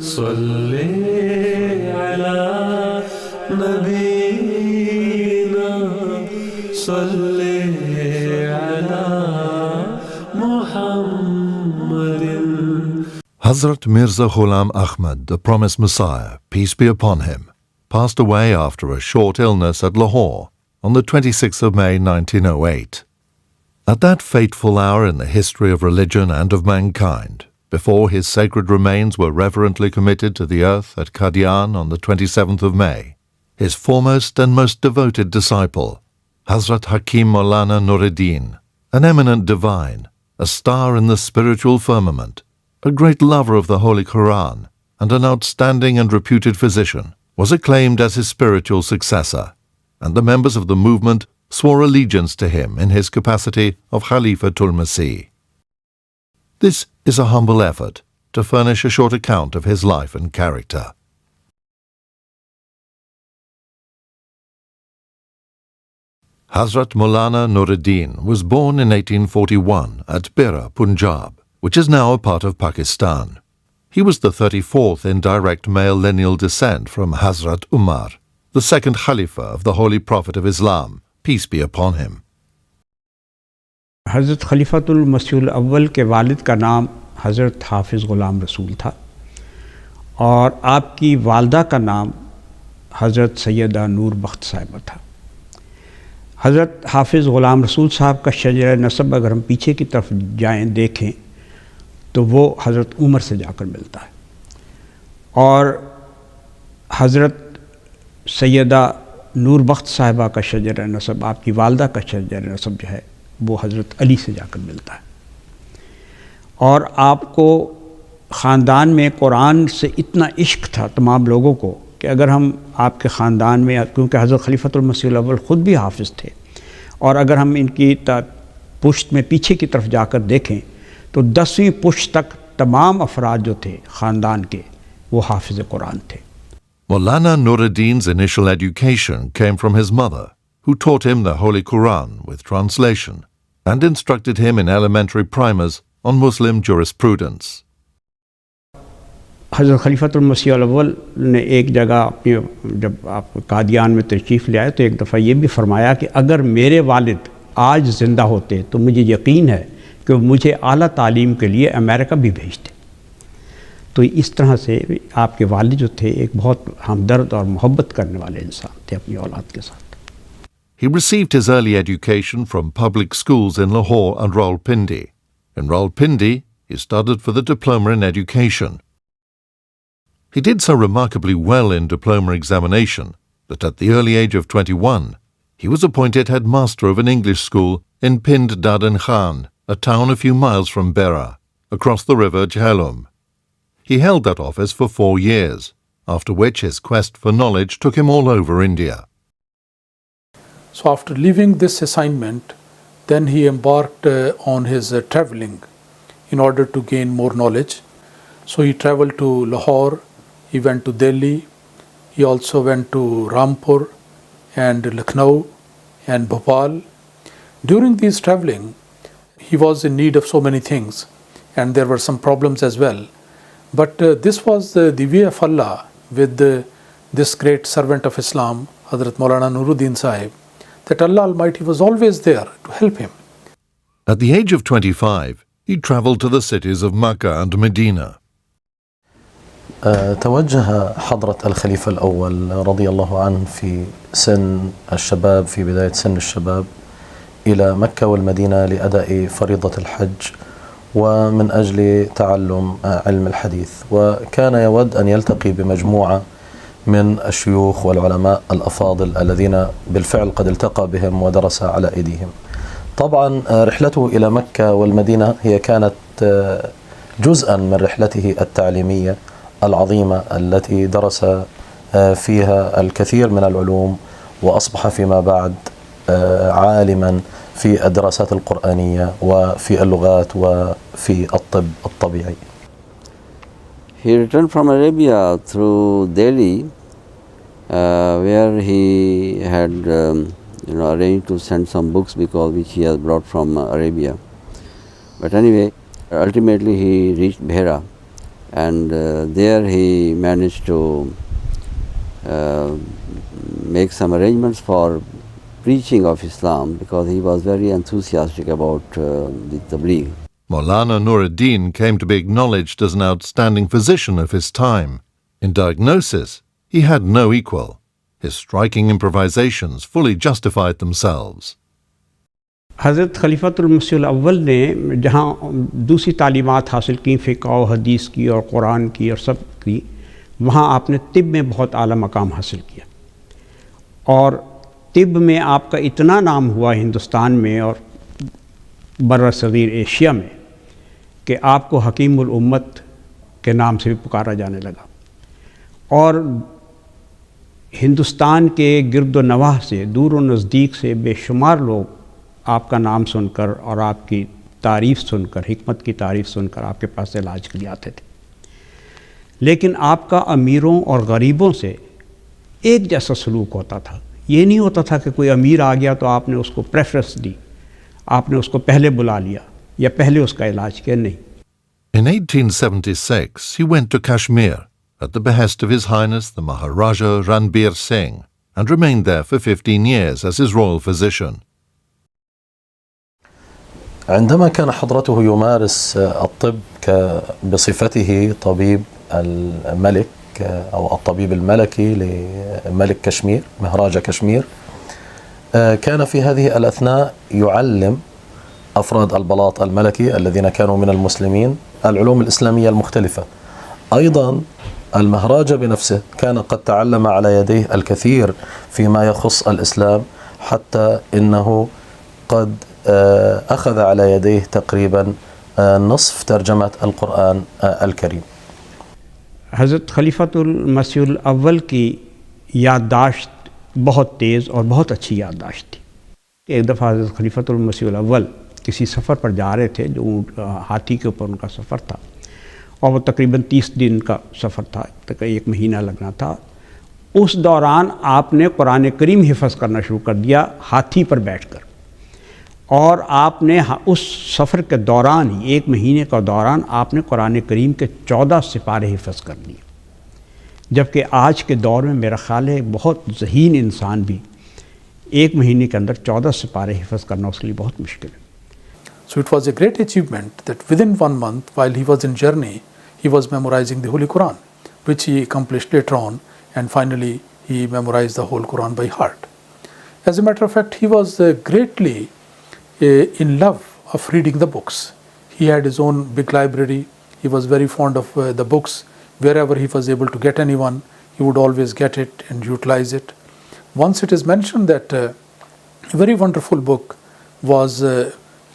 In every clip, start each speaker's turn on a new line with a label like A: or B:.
A: Salli ala nabiyyina, salli ala Muhammadin.
B: Hazrat Mirza Ghulam Ahmad, the promised Messiah, peace be upon him, passed away after a short illness at Lahore on the 26th of May 1908. At that fateful hour in the history of religion and of mankind, before his sacred remains were reverently committed to the earth at Qadian on the 27th of May, his foremost and most devoted disciple, Hazrat Hakim Maulana Nuruddin, an eminent divine, a star in the spiritual firmament, a great lover of the Holy Quran, and an outstanding and reputed physician, was acclaimed as his spiritual successor, and the members of the movement swore allegiance to him in his capacity of Khalifatul Masih. This is a humble effort to furnish a short account of his life and character. Hazrat Maulana Nuruddin was born in 1841 at Bira, Punjab, which is now a part of Pakistan. He was the 34th in direct male lineal descent from Hazrat Umar, the second Khalifa of the Holy Prophet of Islam, peace be upon him.
C: हज़रत खलीफातुल मसीहुल अव्वल के वालिद का नाम हज़रत हाफिज़ ग़ुलाम रसूल था और आपकी वालदा का नाम हज़रत सैयदा नूर बख्त साहिबा था। हज़रत हाफिज़ ग़ुलाम रसूल साहब का शजर नसब अगर हम पीछे की तरफ जाएं देखें तो वो हज़रत उमर से जाकर मिलता है और हज़रत सैयदा नूर बख्त साहिबा का शजर नसब, आपकी वालदा का शजर नसब जो है वो हज़रत अली से जाकर मिलता है। और आपको ख़ानदान में कुरान से इतना इश्क था तमाम लोगों को कि अगर हम आपके ख़ानदान में, क्योंकि हज़रत खलीफातुल मसीहुल अव्वल ख़ुद भी हाफिज़ थे, और अगर हम इनकी पुश्त में पीछे की तरफ जाकर देखें तो 10वीं पुश्त तक तमाम अफराद जो थे ख़ानदान के वो हाफिज़ कुरान थे।
B: Maulana Nuruddin's initial education came from his mother, who taught him the Holy Quran with translation and instructed him in elementary primers on Muslim jurisprudence.
C: हज़रत खलीफातुल मसीहुल अव्वल ने एक जगह अपनी जब आप कादियान में तशरीफ़ ले आए तो एक दफ़ा ये भी फरमाया कि अगर मेरे वालिद आज ज़िंदा होते तो मुझे यकीन है कि वो मुझे आला तालीम के लिए अमेरिका भी भेजते। तो इस तरह से आपके वालिद जो थे एक बहुत हमदर्द और मोहब्बत करने वाले इंसान थे अपनी औलाद के साथ।
B: He received his early education from public schools in Lahore and Rawalpindi. In Rawalpindi, he studied for the diploma in education. He did so remarkably well in diploma examination that at the early age of 21, he was appointed headmaster of an English school in Pind Dadan Khan, a town a few miles from Bera, across the river Jhelum. He held that office for 4 years, after which his quest for knowledge took him all over India.
D: So after leaving this assignment, then he embarked on his traveling in order to gain more knowledge. So he traveled to Lahore, he went to Delhi, he also went to Rampur and Lucknow and Bhopal. During these traveling, he was in need of so many things and there were some problems as well. But this was the way of Allah with this great servant of Islam, Hazrat Maulana Nuruddin Sahib, that Allah Almighty was always there to help him.
B: At the age of 25, he traveled to the cities of Makkah and Medina.
E: توجه حضرة الخليفة الأول رضي الله عنه في سن الشباب، في بداية سن الشباب، إلى مكة والمدينة لأداء فريضة الحج ومن أجل تعلم علم الحديث، وكان يود أن يلتقي بمجموعة من الشيوخ والعلماء الأفاضل الذين بالفعل قد التقى بهم ودرس على أيديهم. طبعا رحلته إلى مكة والمدينة هي كانت جزءا من رحلته التعليمية العظيمة التي درس فيها الكثير من العلوم وأصبح فيما بعد عالما في الدراسات القرآنية وفي اللغات وفي الطب الطبيعي.
F: He returned from Arabia through Delhi, where he had arranged to send some books which he has brought from Arabia. But anyway, ultimately he reached Bhera, and there he managed to make some arrangements for preaching of Islam, because he was very enthusiastic about the Tabligh.
B: Maulana Nuruddin came to be acknowledged as an outstanding physician of his time. In diagnosis, he had no equal. His striking improvisations fully justified themselves.
C: हज़रत खलीफातुल मसीहुल अव्वल ने जहाँ दूसरी तालीमात हासिल की, फ़िक़्ह और हदीस की और कुरान की और सब की, वहाँ आपने तिब में बहुत आला मकाम हासिल किया। और तिब में आपका इतना नाम हुआ हिंदुस्तान में और बर्र सग़ीर एशिया में कि आपको हकीमुल उम्मत के नाम से भी पुकारा जाने लगा। और हिंदुस्तान के गिरद व नवाह से, दूर व नज़दीक से बेशुमार लोग आपका नाम सुनकर और आपकी तारीफ़ सुनकर, हिकमत की तारीफ़ सुनकर आपके पास इलाज के लिए आते थे। लेकिन आपका अमीरों और गरीबों से एक जैसा सलूक होता था। ये नहीं होता था कि कोई अमीर आ गया तो आपने उसको प्रेफरेंस दी, आपने उसको पहले बुला लिया या पहले उसका इलाज किया, नहीं।
B: In 1876, he went to Kashmir at the behest of His Highness the Maharaja Ranbir Singh and remained there for 15 years as his royal physician.
E: عندما كان حضرته يمارس الطب بصفته طبيب الملك أو الطبيب الملكي لملك كشمير مهراجة كشمير، كان في هذه الأثناء يعلم أفراد البلاط الملكي الذين كانوا من المسلمين العلوم الإسلامية المختلفة. أيضا المهراجة بنفسه كان قد تعلم على يديه الكثير فيما يخص الإسلام، حتى إنه قد أخذ على يديه تقريبا نصف ترجمة القرآن الكريم.
C: हज़रत खलीफातुल मसीहुल अव्वल की याददाश्त बहुत तेज़ और बहुत अच्छी याददाश्त थी। एक दफ़ा हज़रत खलीफातुल मसीहुल अव्वल किसी सफ़र पर जा रहे थे, जो हाथी के ऊपर उनका सफ़र था और वो तकरीबन 30 दिन का सफ़र था, तक 1 महीना लगना था। उस दौरान आपने कुरान करीम हिफ़्ज़ करना शुरू कर दिया हाथी पर बैठकर, और आपने उस सफ़र के दौरान ही 1 महीने का दौरान आपने कुरान करीम के 14 सिपारे हिफ़्ज़ कर लिए, जबकि आज के दौर में मेरा ख़्याल है बहुत ज़हीन इंसान भी 1 महीने के अंदर 14 सिपारे हिफ़्ज़ करना उसके लिए बहुत मुश्किल है।
D: So it was a great achievement that within 1 month, while he was in journey, he was memorizing the Holy Quran, which he accomplished later on, and finally he memorized the whole Quran by heart. As a matter of fact, he was greatly in love of reading the books. He had his own big library. He was very fond of the books. Wherever he was able to get anyone, he would always get it and utilize it. Once it is mentioned that a very wonderful book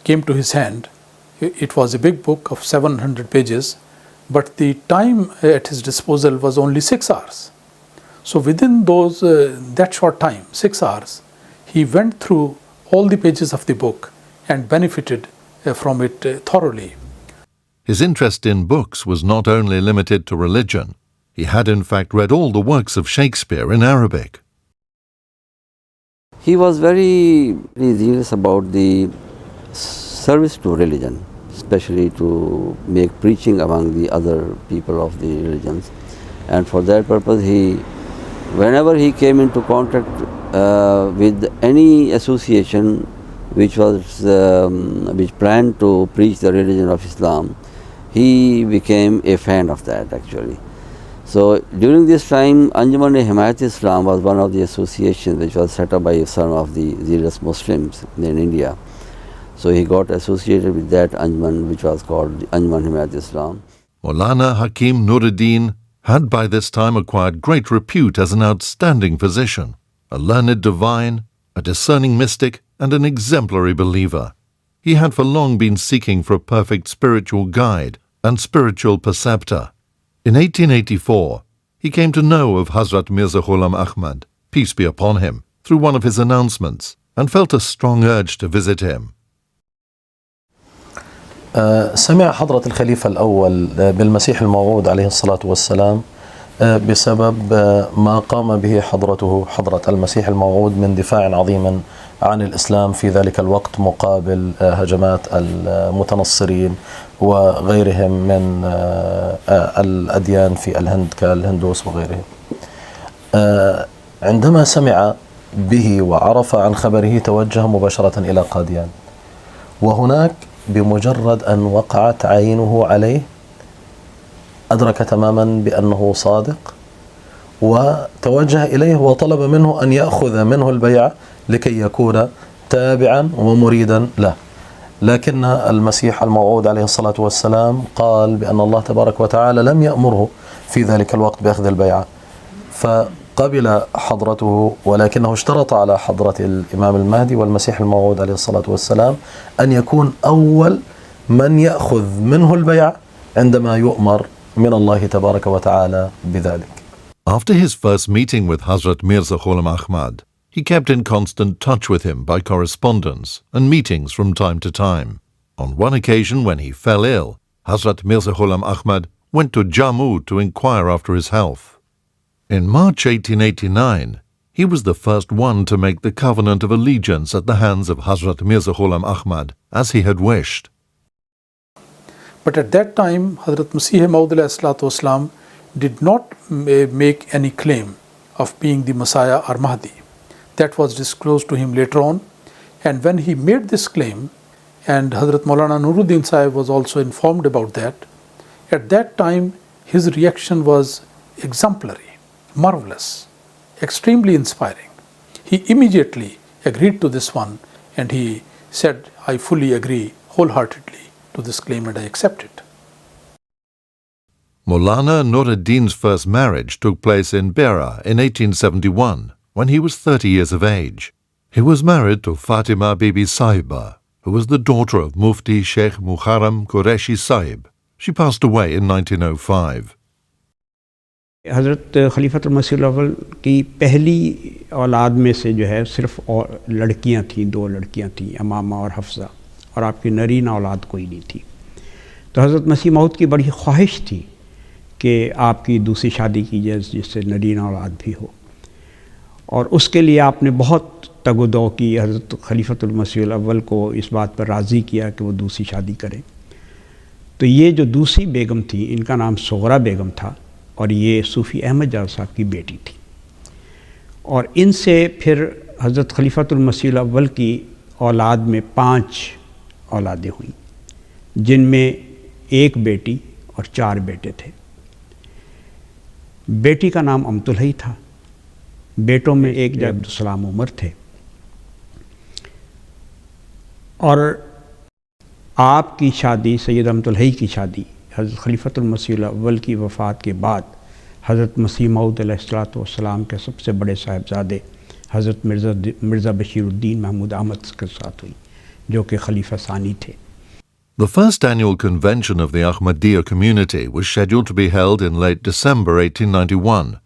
D: came to his hand. It was a big book of 700 pages, but the time at his disposal was only 6 hours. So within that short time, 6 hours, he went through all the pages of the book and benefited from it thoroughly.
B: His interest in books was not only limited to religion. He had in fact read all the works of Shakespeare in Arabic.
F: He was very zealous about the service to religion, especially to make preaching among the other people of the religions. And for that purpose, whenever he came into contact with any association which planned to preach the religion of Islam, he became a fan of that actually. So during this time, Ahmadiyyat Islam was one of the associations which was set up by some of the zealous Muslims in India. So he got associated with that Anjuman, which was called the Ahmadiyyat Islam.
B: Maulana Hakim Nuruddin had by this time acquired great repute as an outstanding physician, a learned divine, a discerning mystic, and an exemplary believer. He had for long been seeking for a perfect spiritual guide and spiritual preceptor. In 1884, he came to know of Hazrat Mirza Ghulam Ahmad, peace be upon him, through one of his announcements, and felt a strong urge to visit him.
E: سمع حضرة الخليفة الأول بالمسيح الموعود عليه الصلاة والسلام بسبب ما قام به حضرة المسيح الموعود من دفاع عظيم عن الإسلام في ذلك الوقت مقابل هجمات المتنصرين وغيرهم من الأديان في الهند كالهندوس وغيرهم. عندما سمع به وعرف عن خبره توجه مباشرة إلى قاديان، وهناك بمجرد أن وقعت عينه عليه أدرك تماما بأنه صادق، وتوجه إليه وطلب منه أن يأخذ منه البيعة لكي يكون تابعا ومريدا له. لكن المسيح الموعود عليه الصلاة والسلام قال بأن الله تبارك وتعالى لم يأمره في ذلك الوقت بأخذ البيعة، فقبل حضرته، ولكنه اشترط على حضرة الإمام المهدي والمسيح الموعود عليه الصلاة والسلام أن يكون أول من يأخذ منه البيعة عندما يؤمر من الله تبارك وتعالى بذلك.
B: After his first meeting with Hazrat Mirza Ghulam Ahmad, he kept in constant touch with him by correspondence and meetings from time to time. On one occasion when he fell ill, Hazrat Mirza Ghulam Ahmad went to Jammu to inquire after his health. In March 1889, he was the first one to make the covenant of allegiance at the hands of Hazrat Mirza Ghulam Ahmad, as he had wished.
D: But at that time, Hazrat Masih Maud did not make any claim of being the Messiah or Mahdi. That was disclosed to him later on. And when he made this claim, and Hazrat Maulana Nuruddin Sahib was also informed about that, at that time his reaction was exemplary, marvelous, extremely inspiring. He immediately agreed to this one, and he said, I fully agree wholeheartedly to this claim and I accept it.
B: Maulana Nuruddin's first marriage took place in Beira in 1871, when he was 30 years of age. He was married to Fatima Bibi Sahiba, who was the daughter of Mufti Sheikh Muharram Qureshi Sahib. She passed away in 1905.
C: हज़रत खलीफतुल मसीह अव्वल की पहली औलाद में से जो है सिर्फ और लड़कियां थीं, 2 लड़कियां थीं, अमामा और हफ्सा, और आपकी नरीन औलाद कोई नहीं थी। तो हज़रत मसीह मौद की बड़ी ख्वाहिश थी कि आपकी दूसरी शादी की जाए जिससे नरीन औलाद भी हो, और उसके लिए आपने बहुत तगदो की। हज़रत खलीफतुल मसीह अव्वल को इस बात पर राज़ी किया कि वो दूसरी शादी करें। तो ये जो दूसरी बेगम थी, इनका नाम सुगरा बेगम था, और ये सूफ़ी अहमद जाद साहब की बेटी थी। और इनसे फिर हज़रत खलीफतुल मसीह अव्वल की औलाद में 5 औलादें हुई, जिनमें 1 बेटी और 4 बेटे थे। बेटी का नाम अमतुलही था, बेटों में एक अब्दुलसलाम उमर थे। और आपकी शादी, सैयद अमतुलही की शादी, हज़रत खलीफतुल मसीह अव्वल की वफ़ात के बाद हज़रत मसीह मऊद अलैहिस्सलाम के सबसे बड़े साहिबजादे हज़रत मिर्ज़ा बशीरुद्दीन महमूद अहमद के साथ हुई, जो कि खलीफा सानी थे।
B: The first annual convention of the Ahmadiyya community was scheduled to be held in late December 1891.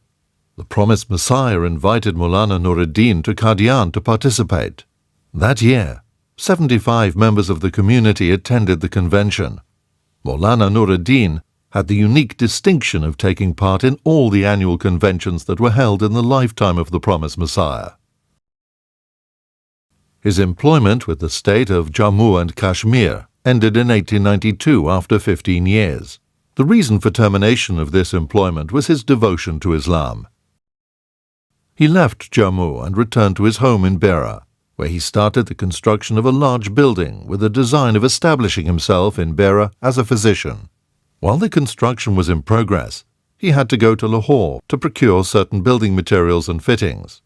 B: The promised Messiah invited Maulana Nuruddin to Qadian to participate. That year, 75 members of the community attended the convention. Maulana Nuruddin had the unique distinction of taking part in all the annual conventions that were held in the lifetime of the promised Messiah. His employment with the state of Jammu and Kashmir ended in 1892 after 15 years. The reason for termination of this employment was his devotion to Islam. He left Jammu and returned to his home in Beira, where he started the construction of a large building with the design of establishing himself in Beira as a physician. While the construction was in progress, he had to go to Lahore to procure certain building materials and fittings.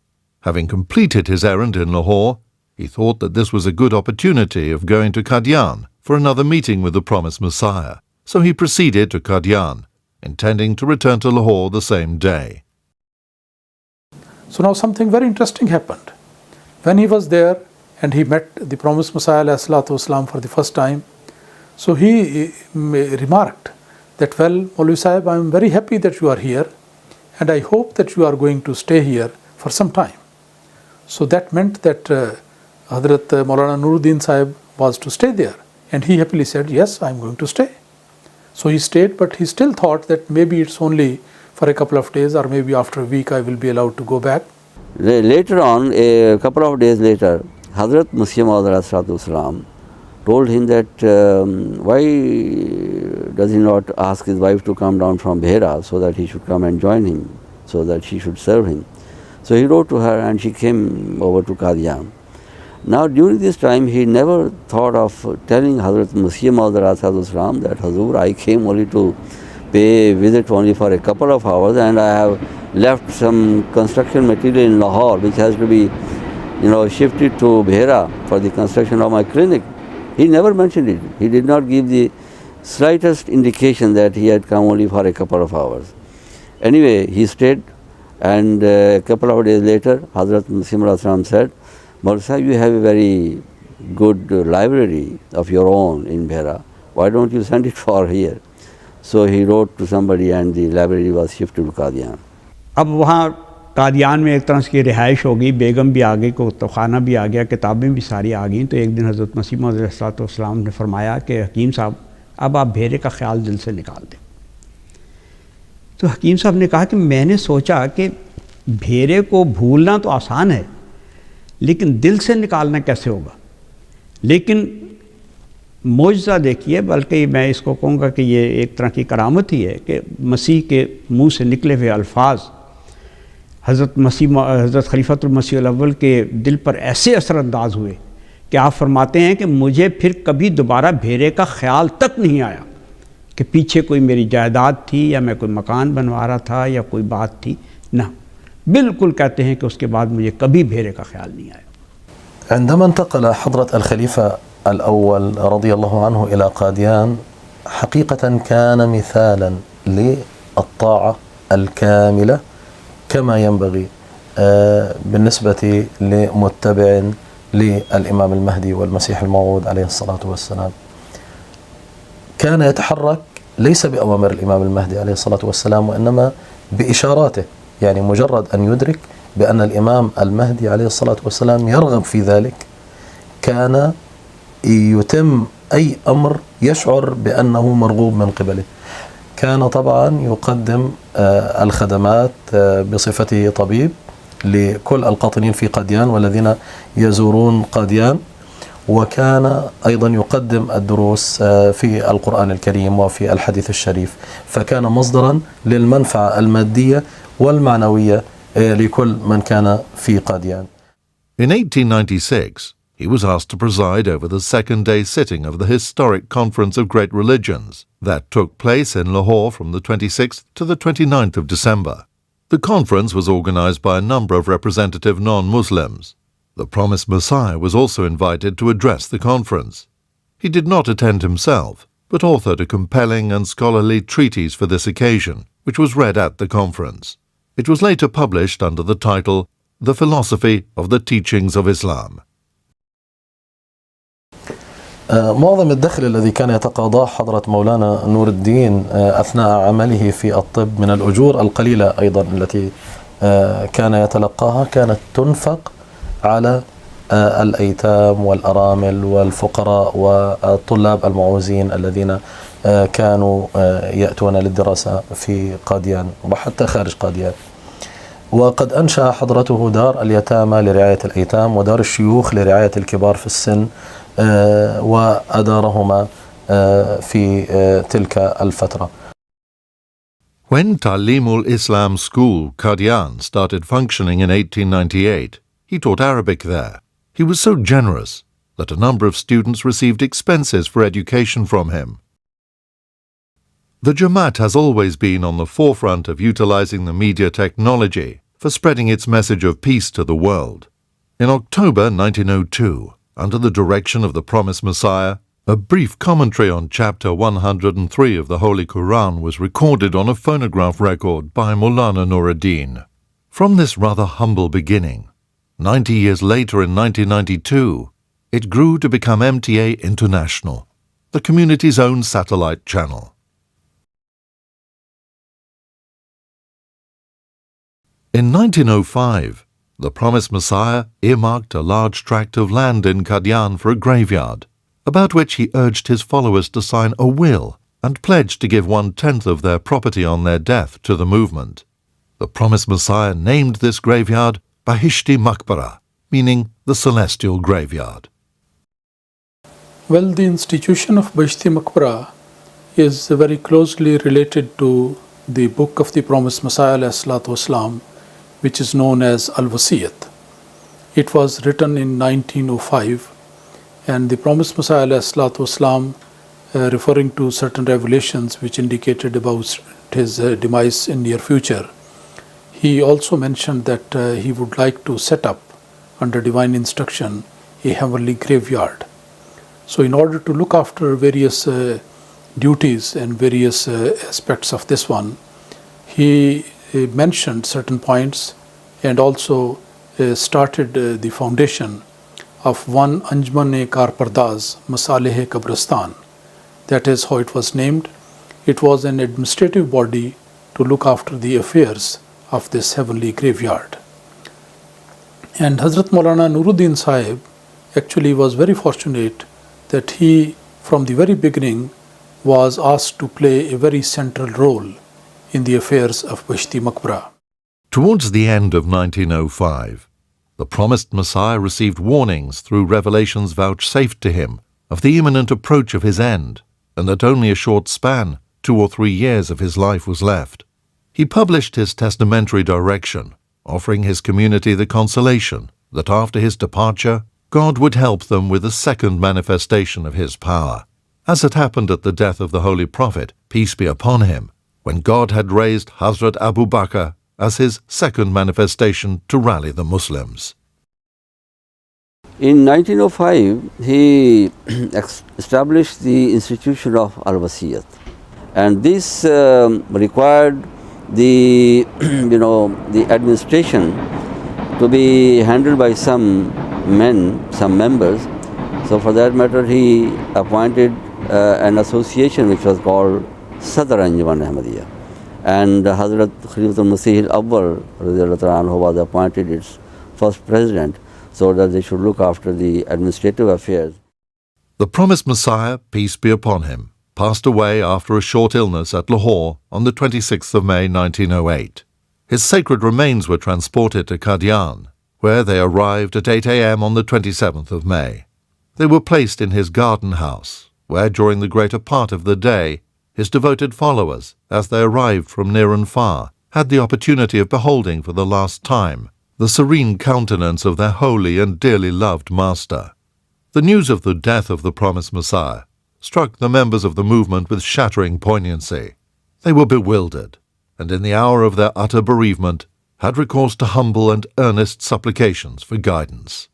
B: Having completed his errand in Lahore, he thought that this was a good opportunity of going to Qadian for another meeting with the promised Messiah, so he proceeded to Qadian, intending to return to Lahore the same day.
D: So now something very interesting happened. When he was there and he met the promised Messiah ﷺ for the first time, so he remarked that, well, Maulvi Sahib, I am very happy that you are here, and I hope that you are going to stay here for some time. So that meant that Hazrat Maulana Nuruddin Sahib was to stay there, and he happily said, yes, I am going to stay. So he stayed, but he still thought that maybe it's only for a couple of days, or maybe after a week I will be allowed to go back.
F: Later on, a couple of days later, Hazrat Masih Maud told him that why does he not ask his wife to come down from Bhera so that he should come and join him, so that she should serve him. So he wrote to her and she came over to Qadian. Now during this time he never thought of telling Hazrat Masih Maud that Hazur, I came only to pay a visit only for a couple of hours and I have left some construction material in Lahore which has to be shifted to Bhera for the construction of my clinic. He never mentioned it. He did not give the slightest indication that he had come only for a couple of hours. Anyway, he stayed, and a couple of days later, Hazrat Masih said, Mirza, you have a very good library of your own in Bhera. Why don't you send it for here? So he wrote to somebody and the library was shifted to Qadian.
C: अब वहाँ कादियान में एक तरह से रिहाइश हो गई, बेगम भी आ गई, कुतुबखाना भी आ गया, किताबें भी सारी आ गई। तो एक दिन हज़रत मसीह मौऊद अलैहिस्सलाम ने फरमाया कि हकीम साहब, अब आप भेरे का ख्याल दिल से निकाल दें। तो हकीम साहब ने कहा कि मैंने सोचा कि भेरे को भूलना तो आसान है, लेकिन दिल से निकालना कैसे होगा। लेकिन मौजज़ा देखिए, बल्कि मैं इसको कहूँगा कि ये एक तरह की करामत ही है कि मसीह के मुँह से निकले हुए अल्फाज हज़रत खलीफतुल मसीह अव्वल के दिल पर ऐसे असरअंदाज हुए कि आप फरमाते हैं कि मुझे फिर कभी दोबारा भेरे का ख्याल तक नहीं आया कि पीछे कोई मेरी जायदाद थी या मैं कोई मकान बनवा रहा था या कोई बात थी ना। बिल्कुल कहते हैं कि उसके बाद मुझे कभी भेरे का ख्याल नहीं आया।
E: عندما انتقل حضرة الخليفة الأول رضي الله عنه إلى قاديان حقيقة كان مثالا للطاعة الكاملة كما ينبغي بالنسبة لمتبع للإمام المهدي والمسيح الموعود عليه الصلاة والسلام. كان يتحرك ليس بأوامر الإمام المهدي عليه الصلاة والسلام وإنما بإشاراته، يعني مجرد أن يدرك بأن الإمام المهدي عليه الصلاة والسلام يرغب في ذلك كان يتم أي أمر يشعر بأنه مرغوب من قبله. كان طبعا يقدم الخدمات بصفته طبيب لكل القاطنين في قاديان والذين يزورون قاديان، وكان أيضا يقدم الدروس في القرآن الكريم وفي الحديث الشريف، فكان مصدرا للمنفعة المادية والمعنوية لكل من كان في قاديان.
B: In 1896, he was asked to preside over the second-day sitting of the historic Conference of Great Religions that took place in Lahore from the 26th to the 29th of December. The conference was organized by a number of representative non-Muslims. The promised Messiah was also invited to address the conference. He did not attend himself, but authored a compelling and scholarly treatise for this occasion, which was read at the conference. It was later published under the title The Philosophy of the Teachings of Islam.
E: معظم الدخل الذي كان يتقاضاه حضرة مولانا نور الدين أثناء عمله في الطب من الأجور القليلة أيضا التي كان يتلقاها كانت تنفق على الأيتام والأرامل والفقراء والطلاب المعوزين الذين كانوا يأتون للدراسة في قاديان وحتى خارج قاديان. وقد أنشأ حضرته دار اليتامى لرعاية الأيتام ودار الشيوخ لرعاية الكبار في السن وأدارهما في تلك الفترة.
B: When Talimul Islam School, Qadian, started functioning in 1898, he taught Arabic there. He was so generous that a number of students received expenses for education from him. The Jamaat has always been on the forefront of utilizing the media technology for spreading its message of peace to the world. In October 1902, under the direction of the promised Messiah, a brief commentary on chapter 103 of the Holy Quran was recorded on a phonograph record by Maulana Nuruddin. From this rather humble beginning, 90 years later in 1992, it grew to become MTA International, the community's own satellite channel. In 1905, the promised Messiah earmarked a large tract of land in Qadian for a graveyard, about which he urged his followers to sign a will and pledge to give 1/10 of their property on their death to the movement. The promised Messiah named this graveyard Bahishti Maqbara, meaning the celestial graveyard.
D: Well, the institution of Bashti Maqbara is very closely related to the book of the promised Messiah ﷺ, which is known as Al-Wasiyat. It was written in 1905, and the promised Messiah ﷺ, referring to certain revelations which indicated about his demise in near future, he also mentioned that he would like to set up, under divine instruction, a heavenly graveyard. So in order to look after various duties and various aspects of this one, he mentioned certain points and also started the foundation of one Anjman-e Karpardaz Masaleh Kabristan. That is how it was named. It was an administrative body to look after the affairs of this heavenly graveyard. And Hazrat Maulana Nuruddin Sahib actually was very fortunate that he, from the very beginning, was asked to play a very central role in the affairs of Bashti Maqbara.
B: Towards the end of 1905, the promised Messiah received warnings through revelations vouchsafed to him of the imminent approach of his end, and that only a short span, 2 or 3 years of his life, was left. He published his testamentary direction, offering his community the consolation that after his departure, God would help them with a second manifestation of his power, as it happened at the death of the Holy Prophet, peace be upon him, when God had raised Hazrat Abu Bakr as his second manifestation to rally the Muslims.
F: In 1905, he established the institution of Al-Wasiyat, and this required the the administration to be handled by some members. So for that matter, he appointed an association which was called Sadr Anjuman Ahmadiyya, and Hazrat Khalifa al-Masih al-Awwal was appointed its first president, so that they should look after the administrative affairs.
B: The promised Messiah, peace be upon him, passed away after a short illness at Lahore on the 26th of May 1908. His sacred remains were transported to Qadian, where they arrived at 8 a.m. on the 27th of May. They were placed in his garden house, where during the greater part of the day, his devoted followers, as they arrived from near and far, had the opportunity of beholding for the last time the serene countenance of their holy and dearly loved master. The news of the death of the promised Messiah struck the members of the movement with shattering poignancy. They were bewildered, and in the hour of their utter bereavement, had recourse to humble and earnest supplications for guidance.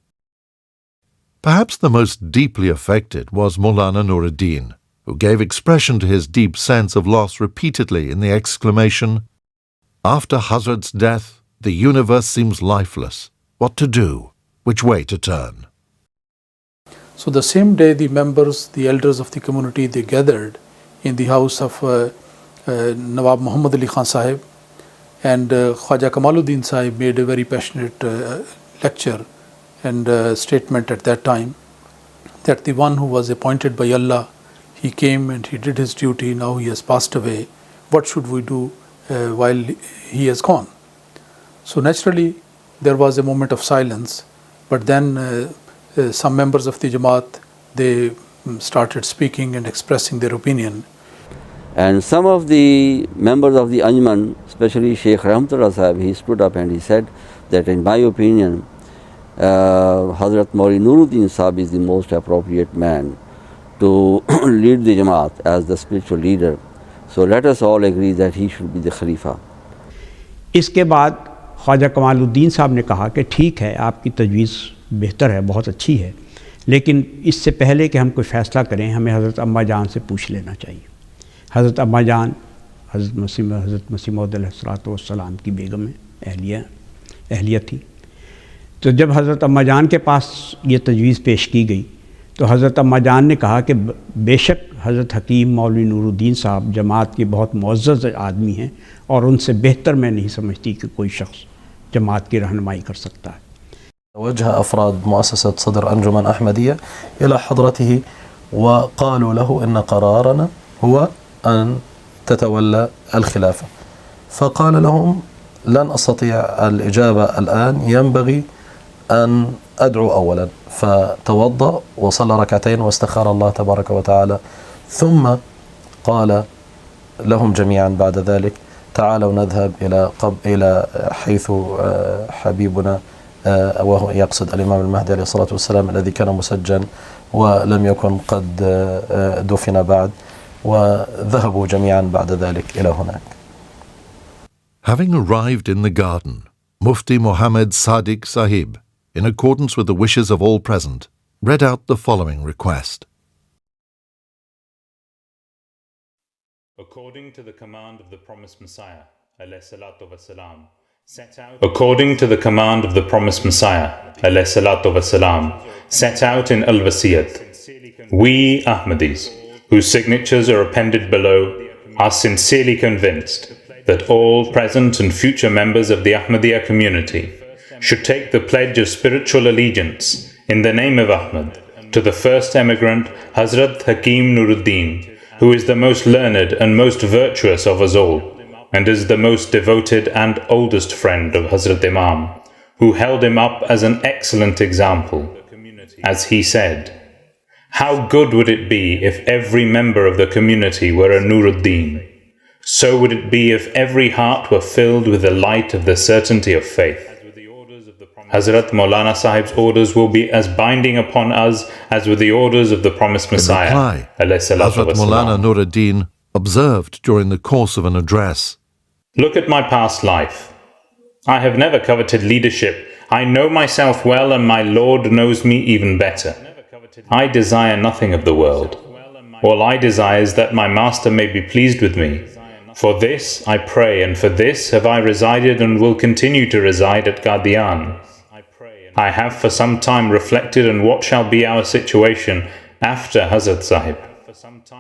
B: Perhaps the most deeply affected was Maulana Nuruddin, who gave expression to his deep sense of loss repeatedly in the exclamation, "After Hazrat's death, the universe seems lifeless. What to do? Which way to turn?"
D: So the same day, the members, the elders of the community, they gathered in the house of Nawab Muhammad Ali Khan Sahib, and Khwaja Kamaluddin Sahib made a very passionate lecture and statement at that time that the one who was appointed by Allah, he came and he did his duty, now he has passed away. What should we do while he has gone? So naturally, there was a moment of silence, but then some members of the Jamaat, they started speaking and expressing their opinion.
F: And some of the members of the Anjuman, especially Sheikh Rahmatullah Sahib, he stood up and he said that in my opinion, Hazrat Maulana Nuruddin Sahib is the most appropriate man to lead the Jamaat as the spiritual leader. So let us all agree that he should be the Khalifa.
C: इसके बाद ख्वाजा कमालुद्दीन साहब ने कहा कि ठीक है, आपकी तजवीज़ बेहतर है, बहुत अच्छी है, लेकिन इससे पहले कि हम कोई फ़ैसला करें, हमें हज़रत अम्मा जान से पूछ लेना चाहिए। हज़रत अम्मा जान हज़रत मसीह मौद अलैहिस्सलाम की बेगम है, अहलिया थी। तो जब हज़रत अम्मा जान के पास ये तजवीज़ पेश की गई, तो हज़रत अम्मा जान ने कहा कि बेशक हज़रत हकीम मौलवी नूरुद्दीन साहब जमात के बहुत मुअज़्ज़ज़ आदमी हैं और उनसे बेहतर मैं नहीं समझती कि कोई शख्स जमात की रहनुमाई कर सकता है।
E: توجه أفراد مؤسسة صدر أنجمن أحمدية إلى حضرته وقالوا له إن قرارنا هو أن تتولى الخلافة، فقال لهم لن أستطيع الإجابة الآن، ينبغي أن أدعو أولا، فتوضأ وصلى ركعتين واستخار الله تبارك وتعالى، ثم قال لهم جميعا بعد ذلك: تعالوا نذهب إلى حيث حبيبنا، وهو يقصد الإمام المهدي عليه الصلاة والسلام الذي كان مسجن ولم يكن قد دفن بعد، وذهبوا جميعا بعد ذلك إلى هناك.
B: Having arrived in the garden, Mufti Muhammad Sadiq Sahib, in accordance with the wishes of all present, read out the following request.
G: According to the command of the promised Messiah, according to the command of the promised Messiah, set out in Al-Wasiyat, we Ahmadis, whose signatures are appended below, are sincerely convinced that all present and future members of the Ahmadiyya community should take the pledge of spiritual allegiance in the name of Ahmad to the first emigrant, Hazrat Hakim Nuruddin, who is the most learned and most virtuous of us all, and is the most devoted and oldest friend of Hazrat Imam, who held him up as an excellent example. As he said, "How good would it be if every member of the community were a Nuruddin? So would it be if every heart were filled with the light of the certainty of faith." Hazrat Maulana Sahib's orders will be as binding upon us as were the orders of the promised Messiah.
B: In reply, Hazrat Maulana Nuruddin observed during the course of an address,
G: "Look at my past life. I have never coveted leadership. I know myself well, and my Lord knows me even better. I desire nothing of the world. All I desire is that my Master may be pleased with me. For this I pray, and for this have I resided and will continue to reside at Qadian. I have for some time reflected on what shall be our situation after Hazrat Sahib.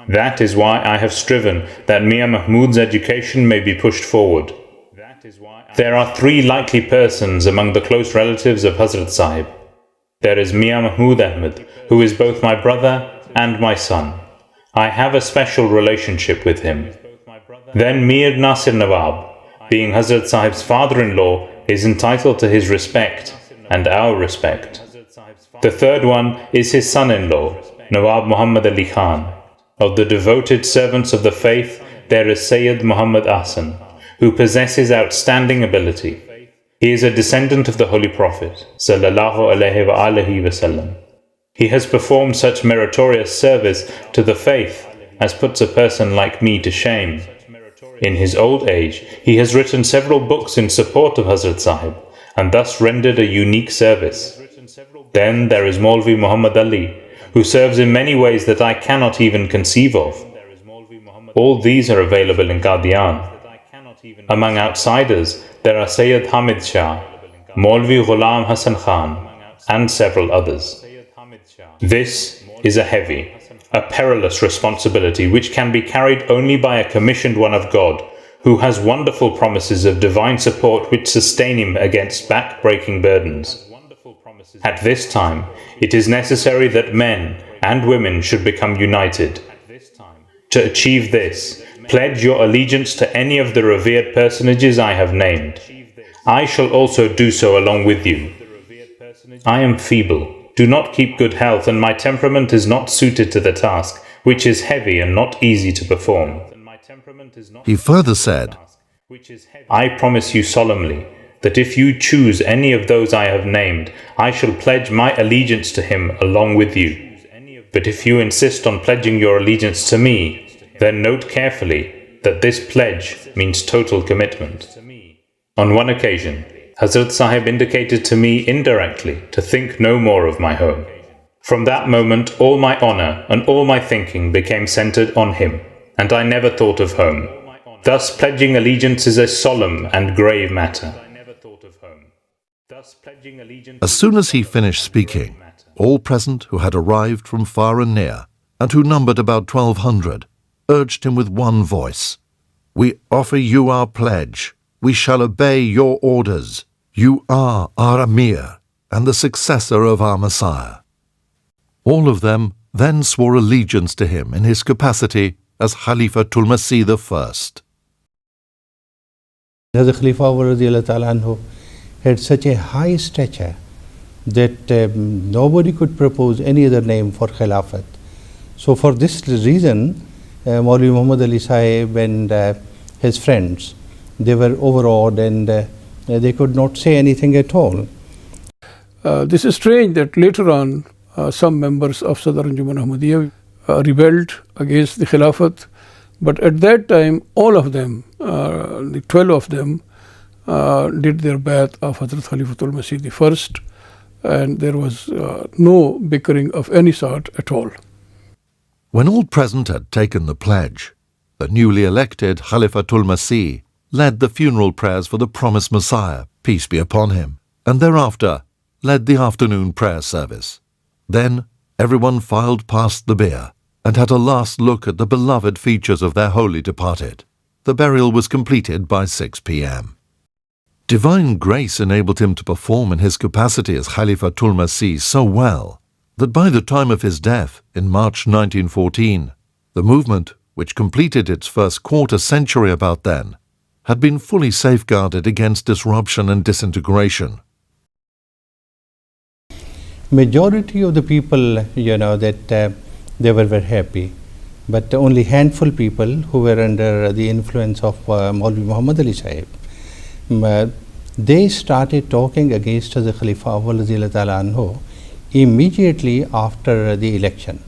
G: That is why I have striven that Mian Mahmud's education may be pushed forward. There are three likely persons among the close relatives of Hazrat Sahib. There is Mian Mahmud Ahmad, who is both my brother and my son. I have a special relationship with him. Then Mir Nasir Nawab, being Hazrat Sahib's father-in-law, is entitled to his respect and our respect. The third one is his son-in-law, Nawab Muhammad Ali Khan. Of the devoted servants of the faith, there is Sayyid Muhammad Ahsan, who possesses outstanding ability. He is a descendant of the Holy Prophet sallallahu alaihi wasallam. He has performed such meritorious service to the faith as puts a person like me to shame. In his old age, he has written several books in support of Hazrat Sahib, and thus rendered a unique service. Then there is Maulvi Muhammad Ali, who serves in many ways that I cannot even conceive of. All these are available in Qadian. Among outsiders, there are Sayyid Hamid Shah, Maulvi Ghulam Hassan Khan, and several others. This is a heavy, a perilous responsibility which can be carried only by a commissioned one of God, who has wonderful promises of divine support which sustain him against back-breaking burdens. At this time, it is necessary that men and women should become united. To achieve this, pledge your allegiance to any of the revered personages I have named. I shall also do so along with you. I am feeble, do not keep good health, and my temperament is not suited to the task, which is heavy and not easy to perform.
B: He further said,
G: I promise you solemnly that if you choose any of those I have named, I shall pledge my allegiance to him along with you. But if you insist on pledging your allegiance to me, then note carefully that this pledge means total commitment. On one occasion, Hazrat Sahib indicated to me indirectly to think no more of my home. From that moment, all my honor and all my thinking became centered on him, and I never thought of home. Thus, pledging allegiance is a solemn and grave matter.
B: as soon as he finished speaking, all present who had arrived from far and near, and who numbered about 1,200, urged him with one voice, "We offer you our pledge. We shall obey your orders. You are our Amir and the successor of our Messiah." All of them then swore allegiance to him in his capacity as Khalifa Masih the First.
H: Hazrat Khalifa radiallahu ta'ala anhu had such a high stature
C: that nobody could propose any other name for Khilafat. So for this reason, Maulvi Muhammad Ali Sahib and his friends, they were overawed and they could not say anything at all.
D: This is strange that later on some members of Sadr Anjuman Ahmadiyya rebelled against the Khilafat, but at that time all of them, the 12 of them, did their bayat of Hazrat Khalifatul Masih the first, and there was no bickering of any sort at all.
B: When all present had taken the pledge, the newly elected Khalifatul Masih led the funeral prayers for the promised Messiah, peace be upon him, and thereafter led the afternoon prayer service. Then everyone filed past the bier and had a last look at the beloved features of their holy departed. The burial was completed by 6 p.m. Divine grace enabled him to perform in his capacity as Khalifatul Masih so well that by the time of his death in March 1914, the movement, which completed its first quarter century about then, had been fully safeguarded against disruption and disintegration.
C: Majority of the people, that they were very happy, but only handful people who were under the influence of Maulvi Muhammad Ali Sahib, they started talking against the Khalifa Awwal Radiyallahu Ta'ala Anhu immediately after the election.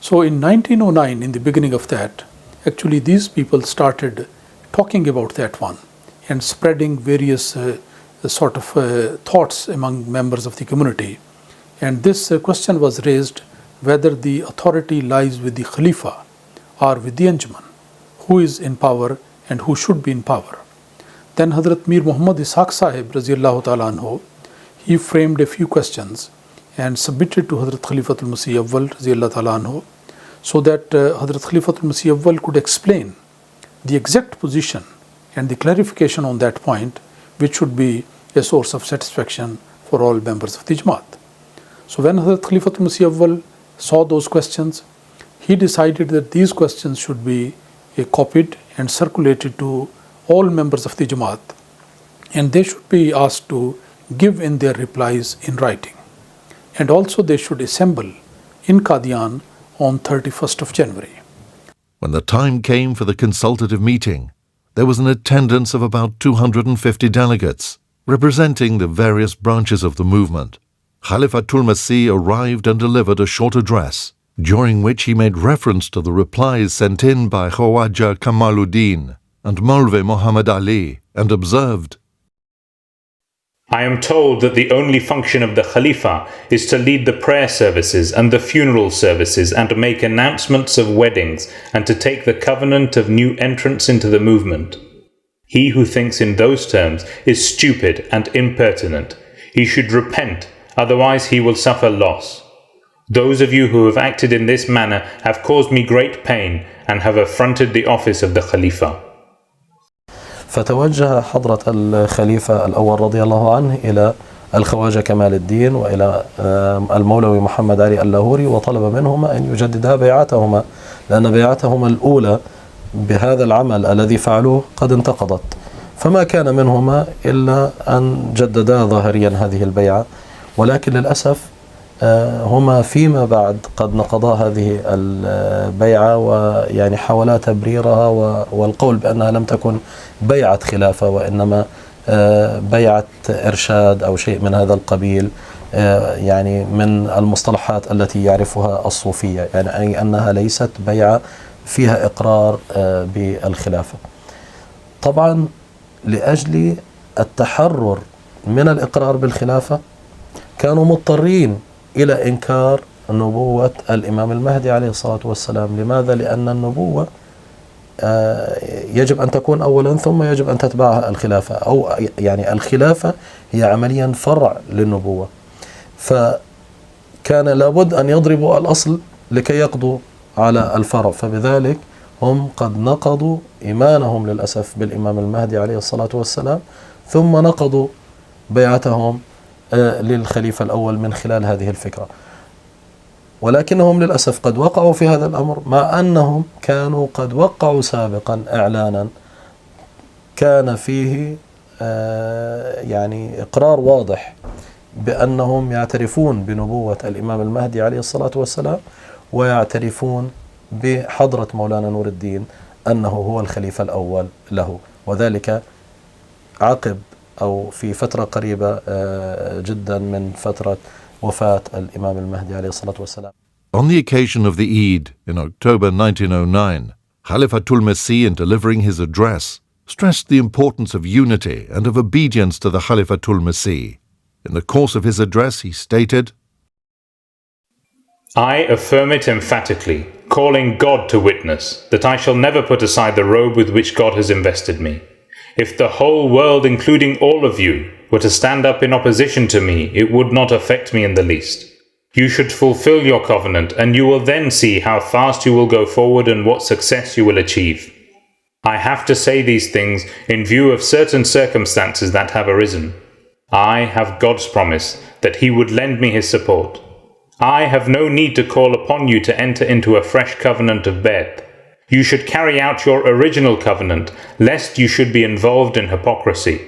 D: So in 1909, in the beginning of that, actually these people started talking about that one and spreading various thoughts among members of the community. And this question was raised whether the authority lies with the Khalifa or with the Anjuman, who is in power and who should be in power. Then Hazrat Mir Muhammad Ishaq Sahib Raziyallahu Ta'ala Anhu, he framed a few questions and submitted to Hazrat Khalifatul Masih Awwal Raziyallahu Ta'ala Anhu, so that Hazrat Khalifatul Masih Awwal could explain the exact position and the clarification on that point, which should be a source of satisfaction for all members of the Jamaat. So when Hazrat Khalifatul Masih Awwal saw those questions, he decided that these questions should be copied and circulated to all members of the Jamaat, and they should be asked to give in their replies in writing. And also they should assemble in Qadian on 31st of January.
B: When the time came for the consultative meeting, there was an attendance of about 250 delegates, representing the various branches of the movement. Khalifatul Masih arrived and delivered a short address, during which he made reference to the replies sent in by Khawaja Kamaluddin and Maulvi Muhammad Ali, and observed,
G: I am told that the only function of the Khalifa is to lead the prayer services and the funeral services and to make announcements of weddings and to take the covenant of new entrance into the movement. He who thinks in those terms is stupid and impertinent. He should repent, otherwise he will suffer loss. Those of you who have acted in this manner have caused me great pain and have affronted the office of the Khalifa.
E: فتوجه حضرة الخليفة الأول رضي الله عنه إلى الخواجة كمال الدين وإلى المولوي محمد علي اللاهوري وطلب منهما أن يجددا بيعتهما، لأن بيعتهما الأولى بهذا العمل الذي فعلوه قد انتقضت، فما كان منهما إلا أن جددا ظاهريا هذه البيعة، ولكن للأسف هما فيما بعد قد نقضا هذه البيعة ويعني حاولا تبريرها والقول بأنها لم تكن بيعة خلافة وإنما بيعة إرشاد أو شيء من هذا القبيل، يعني من المصطلحات التي يعرفها الصوفية، يعني أي أنها ليست بيعة فيها إقرار بالخلافة. طبعا لأجل التحرر من الإقرار بالخلافة كانوا مضطرين إلى إنكار نبوة الإمام المهدي عليه الصلاة والسلام. لماذا؟ لأن النبوة يجب أن تكون أولا ثم يجب أن تتبعها الخلافة، أو يعني الخلافة هي عمليا فرع للنبوة، فكان لابد أن يضربوا الأصل لكي يقضوا على الفرع، فبذلك هم قد نقضوا إيمانهم للأسف بالإمام المهدي عليه الصلاة والسلام، ثم نقضوا بيعتهم للخليفة الأول من خلال هذه الفكرة. ولكنهم للأسف قد وقعوا في هذا الأمر مع أنهم كانوا قد وقعوا سابقا إعلانا كان فيه يعني إقرار واضح بأنهم يعترفون بنبوة الإمام المهدي عليه الصلاة والسلام، ويعترفون بحضرة مولانا نور الدين أنه هو الخليفة الأول له، وذلك عقب أو في فترة قريبة جدا من فترة وفاة الإمام المهدي عليه الصلاة والسلام.
B: On the occasion of the Eid in October 1909, Khalifatul Masih, in delivering his address, stressed the importance of unity and of obedience to the Khalifatul Masih. In the course of his address, he stated,
G: I affirm it emphatically, calling God to witness, that I shall never put aside the robe with which God has invested me. If the whole world, including all of you, were to stand up in opposition to me, it would not affect me in the least. You should fulfill your covenant, and you will then see how fast you will go forward and what success you will achieve. I have to say these things in view of certain circumstances that have arisen. I have God's promise that He would lend me His support. I have no need to call upon you to enter into a fresh covenant of Bai'at. You should carry out your original covenant, lest you should be involved in hypocrisy.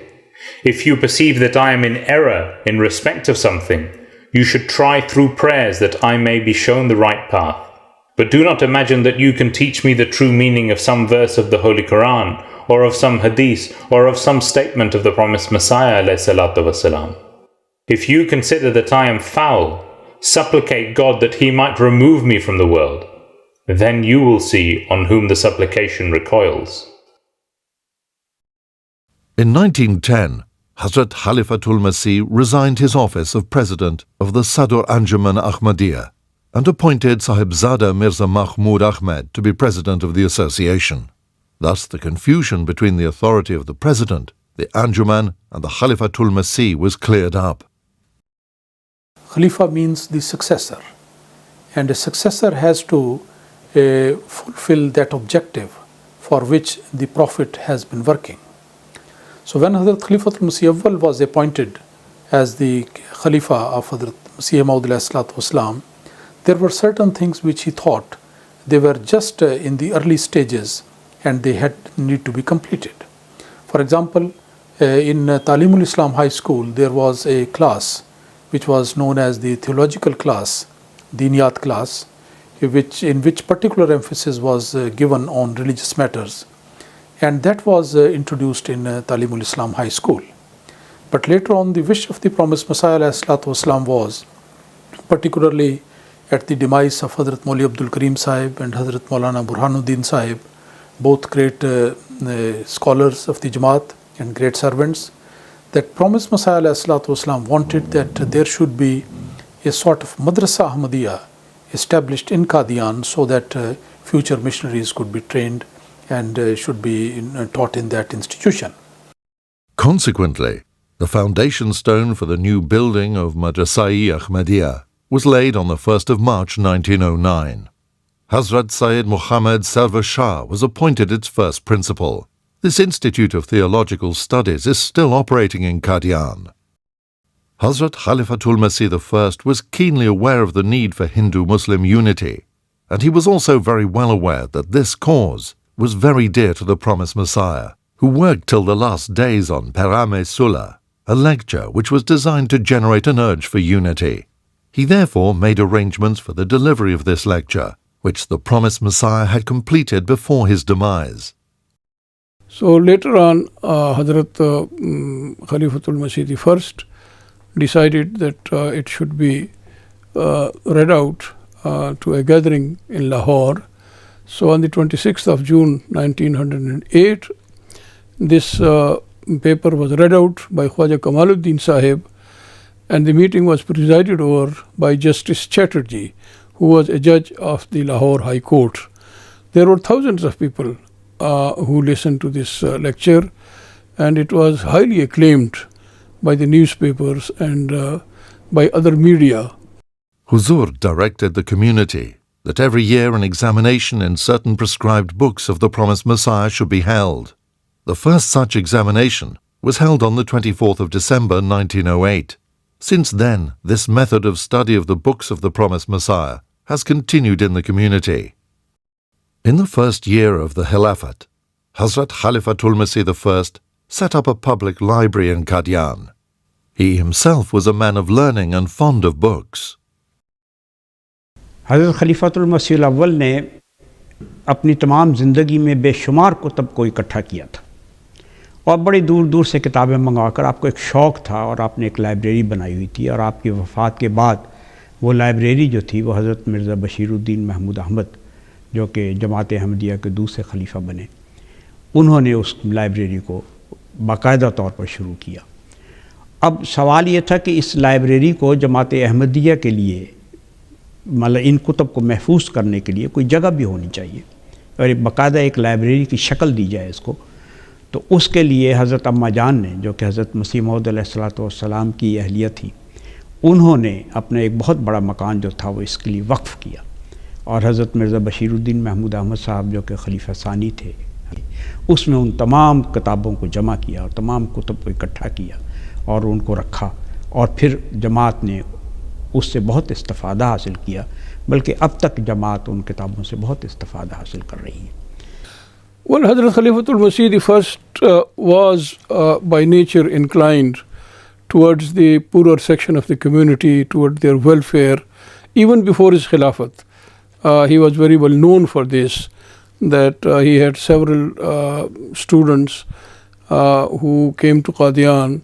G: If you perceive that I am in error in respect of something, you should try through prayers that I may be shown the right path. But do not imagine that you can teach me the true meaning of some verse of the Holy Quran, or of some hadith, or of some statement of the promised Messiah ﷺ. If you consider that I am foul, supplicate God that He might remove me from the world. Then you will see on whom the supplication recoils.
B: In 1910, Hazrat Khalifatul Masih resigned his office of President of the Sadr Anjuman Ahmadiyya and appointed Sahibzada Mirza Mahmud Ahmed to be President of the association. Thus the confusion between the authority of the President, the Anjuman and the Khalifatul Masih was cleared up.
D: Khalifa means the successor, and a successor has to fulfill that objective for which the Prophet has been working. So when Hazrat Khalifatul Masih Awwal was appointed as the Khalifa of Hazrat Masih Maud, there were certain things which he thought they were just in the early stages and they need to be completed. For example, in Talimul Islam High School, there was a class which was known as the theological class, Diniyat class, in which particular emphasis was given on religious matters. And that was introduced in Talimul Islam High School. But later on, the wish of the promised Messiah ﷺ was, particularly at the demise of Hazrat Mauli Abdul Karim Sahib and Hazrat Maulana Burhanuddin Sahib, both great scholars of the Jamaat and great servants, that promised Messiah ﷺ wanted that there should be a sort of Madrasa Ahmadiyya established in Qadian so that future missionaries could be trained and should be taught in that institution.
B: Consequently, the foundation stone for the new building of Madrasa-e Ahmadiyya was laid on the 1st of March 1909. Hazrat Sayyid Muhammad Sarwar Shah was appointed its first principal. This Institute of Theological Studies is still operating in Qadian. Hazrat Khalifatul Masih I was keenly aware of the need for Hindu-Muslim unity, and he was also very well aware that this cause was very dear to the promised Messiah, who worked till the last days on Perame Sulah, a lecture which was designed to generate an urge for unity. He therefore made arrangements for the delivery of this lecture, which the promised Messiah had completed before his demise.
H: So later on, Hazrat Khalifatul Masih I decided that it should be read out to a gathering in Lahore. So on the 26th of June 1908, this paper was read out by Khwaja Kamaluddin Sahib, and the meeting was presided over by Justice Chatterjee, who was a judge of the Lahore High Court. There were thousands of people who listened to this lecture, and it was highly acclaimed by the newspapers and by other media.
B: Huzur directed the community that every year an examination in certain prescribed books of the promised Messiah should be held. The first such examination was held on the 24th of December 1908. Since then, this method of study of the books of the promised Messiah has continued in the community. In the first year of the Khilafat, Hazrat Khalifatul Masih I set up a public library in Qadian. He himself was a man of learning and fond of books.
C: हज़रत खलीफातुल मसीह अव्वल ने अपनी तमाम ज़िंदगी में बेशुमार कुतब को इकट्ठा किया था और बड़ी दूर दूर से किताबें मंगवाकर आपको एक शौक़ था और आपने एक लाइब्रेरी बनाई हुई थी। और आपकी वफ़ात के बाद वो लाइब्रेरी जो थी वो हज़रत मिर्ज़ा बशीरुद्दीन महमूद अहमद, जो कि जमात अहमदिया के दूसरे खलीफा बने, उन्होंने उस लाइब्रेरी को बाकायदा तौर पर शुरू किया। अब सवाल ये था कि इस लाइब्रेरी को जमात अहमदिया के लिए, मतलब इन कुतब को महफूज करने के लिए कोई जगह भी होनी चाहिए और एक बाकायदा एक लाइब्रेरी की शक्ल दी जाए इसको। तो उसके लिए हज़रत अम्मा जान ने, जो कि हज़रत मसीह मौऊद अलैहिस्सलातु वस्सलाम की अहलिया थी, उन्होंने अपना एक बहुत बड़ा मकान जो था वो इसके लिए वक्फ़ किया। और हज़रत मिर्ज़ा बशीरुद्दीन महमूद अहमद साहब, जो कि खलीफा सानी थे, उसमें उन तमाम किताबों को जमा किया और तमाम कुतब को इकट्ठा किया और उनको रखा। और फिर जमात ने उससे बहुत इस्तिफ़ादा हासिल किया, बल्कि अब तक जमात उन किताबों से बहुत इस्तिफ़ादा हासिल कर रही है।
H: Well, Hazrat Khalifatul Masih the first was by nature inclined towards the poorer section of the community, toward their welfare, even before his Khilafat. He was very well known for this, that he had several students who came to Qadian,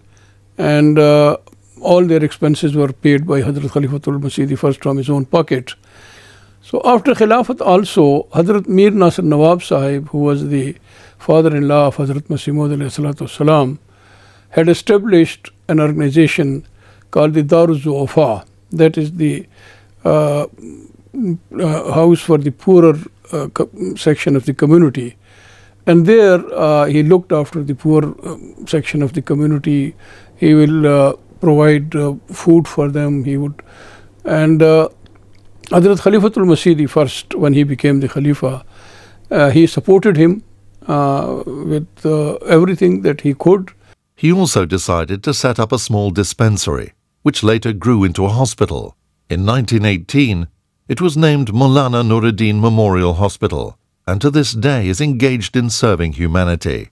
H: and all their expenses were paid by Hazrat Khalifatul Masih the first from his own pocket. So after Khilafat also, Hazrat Mir Nasir Nawab Sahib, who was the father-in-law of Hazrat Masih Maud alayhi had established an organization called the Daruz Zu'afa, that is the house for the poorer section of the community. And there he looked after the poor section of the community. He will provide food for them. He would, and Hazrat Khalifatul Masih the first, when he became the Khalifa, he supported him with everything that he could.
B: He also decided to set up a small dispensary, which later grew into a hospital. In 1918, it was named Maulana Nuruddin Memorial Hospital, and to this day is engaged in serving humanity.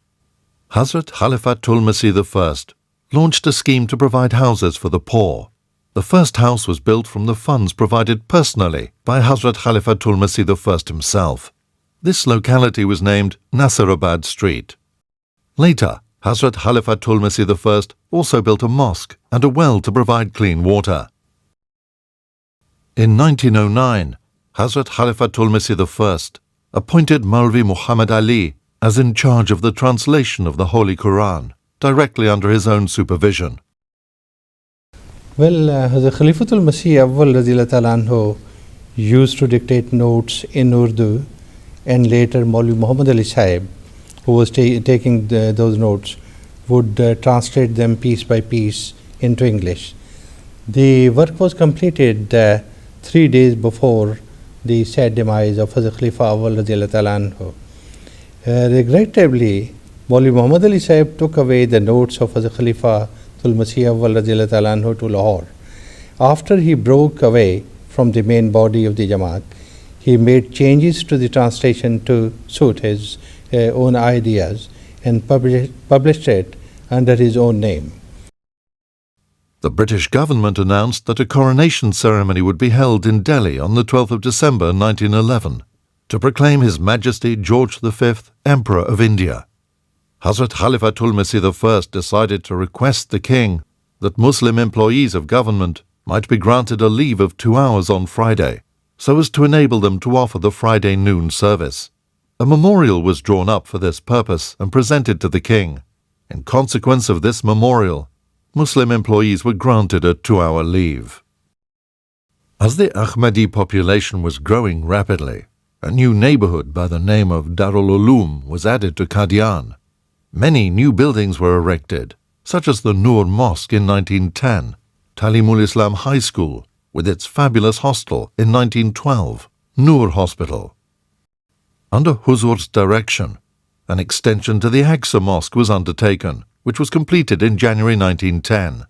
B: Hazrat Khalifatul Masih I launched a scheme to provide houses for the poor. The first house was built from the funds provided personally by Hazrat Khalifatul Masih I himself. This locality was named Nasirabad Street. Later, Hazrat Khalifatul Masih I also built a mosque and a well to provide clean water. In 1909, Hazrat Khalifatul Masih I appointed Maulvi Muhammad Ali as in charge of the translation of the Holy Quran, directly under his own supervision.
I: Well, Hazrat Khalifatul Masih Awwal Radhiyallahu Ta'ala Anhu used to dictate notes in Urdu, and later Maulvi Muhammad Ali Sahib, who was taking those notes, would translate them piece by piece into English. The work was completed 3 days before the sad demise of Hazrat Khalifa Awwal Radhiyallahu Ta'ala Anhu. Regrettably, Maulvi Muhammad Ali Sahib took away the notes of Hazrat Khalifa Masih Awwal Radhiyallahu Ta'ala Anhu to Lahore. After he broke away from the main body of the Jamaat, he made changes to the translation to suit his own ideas and published it under his own name.
B: The British government announced that a coronation ceremony would be held in Delhi on the 12th of December 1911 to proclaim His Majesty George V, Emperor of India. Hazrat Khalifatul Masih I decided to request the king that Muslim employees of government might be granted a leave of 2 hours on Friday, so as to enable them to offer the Friday noon service. A memorial was drawn up for this purpose and presented to the king. In consequence of this memorial, Muslim employees were granted a 2-hour leave. As the Ahmadi population was growing rapidly, a new neighborhood by the name of Darul Uloom was added to Qadian. Many new buildings were erected, such as the Noor Mosque in 1910, Talimul Islam High School, with its fabulous hostel in 1912, Noor Hospital. Under Huzur's direction, an extension to the Aqsa Mosque was undertaken, which was completed in January 1910.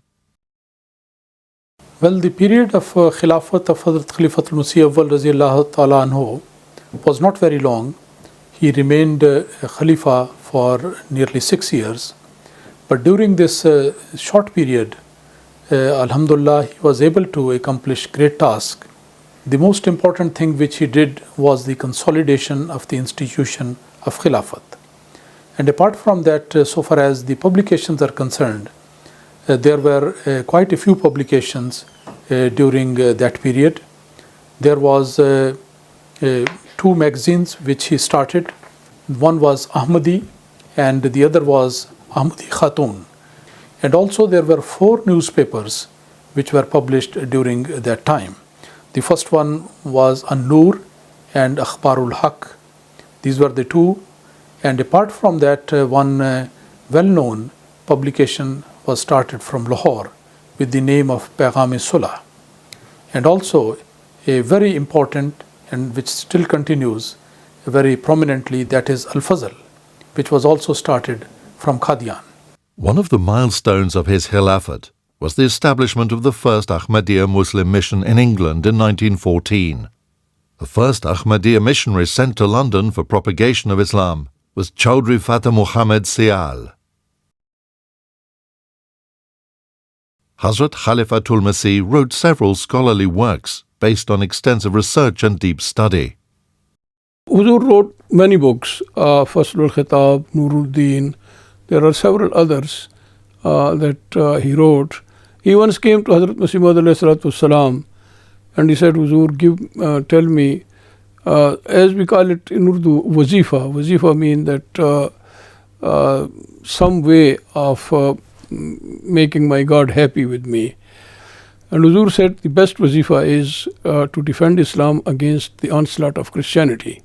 D: Well, the period of Khilafat of Hazrat Khalifatul Masih Awwal Radhiyallahu Ta'ala Anhu was not very long. He remained Khalifa for nearly 6 years. But during this short period, Alhamdulillah, he was able to accomplish great task. The most important thing which he did was the consolidation of the institution of Khilafat. And apart from that, so far as the publications are concerned, there were quite a few publications during that period. There was 2 magazines which he started. One was Ahmadi and the other was Ahmadi Khatun. And also there were 4 newspapers which were published during that time. The first one was An-Nur and Akhbarul Haq. These were the 2. And apart from that, one well-known publication was started from Lahore with the name of Paygam-e-Sulah. And also a very important and which still continues very prominently, that is Al-Fazl, which was also started from Qadian.
B: One of the milestones of his Khilafat was the establishment of the first Ahmadiyya Muslim mission in England in 1914. The first Ahmadiyya missionary sent to London for propagation of Islam was Chaudhry Fateh Muhammad Sial. Hazrat Khalifatul Masih wrote several scholarly works based on extensive research and deep study.
H: Huzur wrote many books, Faslul Khitab, Nuruddin. There are several others that he wrote. He once came to Hazrat Masih Maud alayhi salatu wassalam and he said, Huzur, tell me, as we call it in Urdu, wazifa. Wazifa means that some way of making my God happy with me. And Huzur said the best wazifa is to defend Islam against the onslaught of Christianity.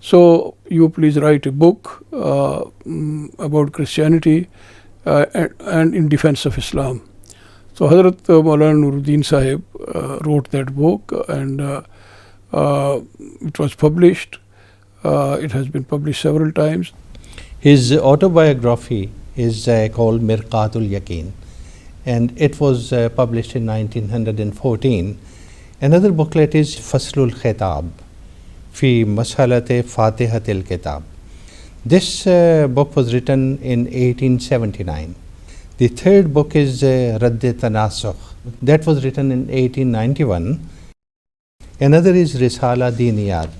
H: So you please write a book about Christianity and in defense of Islam. So Hazrat Maulana Nuruddin Sahib wrote that book and it was published. It has been published several times.
I: His autobiography is called Mirqatul Yaqeen, and it was published in 1914. Another booklet is Faslul Khitab fi Mashalate Fatihatil Kitab. This book was written in 1879. The third book is Radd Tanasukh. That was written in 1891. Another is Risala Diniyat,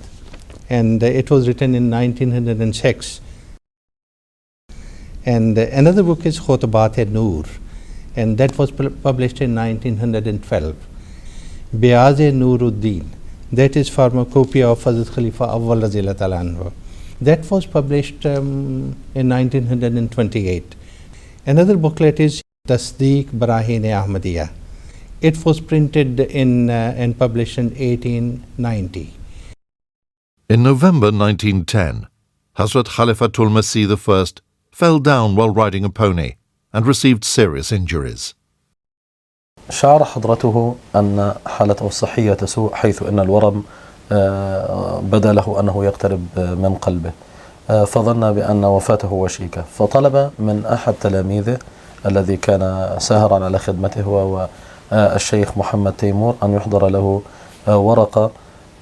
I: and it was written in 1906. And another book is Khutbat-e-Noor, and that was published in 1912. Biaz-e Nuruddin, that is pharmacopoeia of Hazrat Khalifa Awwal Radhiyallahu Ta'ala Anhu. That was published in 1928. Another booklet is Tasdeeq Barahin-e Ahmadiyya. It was printed and published in 1890.
B: In November 1910, Hazrat Khalifatul Masih I fell down while riding a pony and received serious injuries.
E: شعر حضرته أن حالته الصحية تسوء، حيث أن الورم بدا له أنه يقترب من قلبه، فظن بأن وفاته وشيكة، فطلب من أحد تلاميذه الذي كان ساهرا على خدمته هو الشيخ محمد تيمور أن يحضر له ورقة،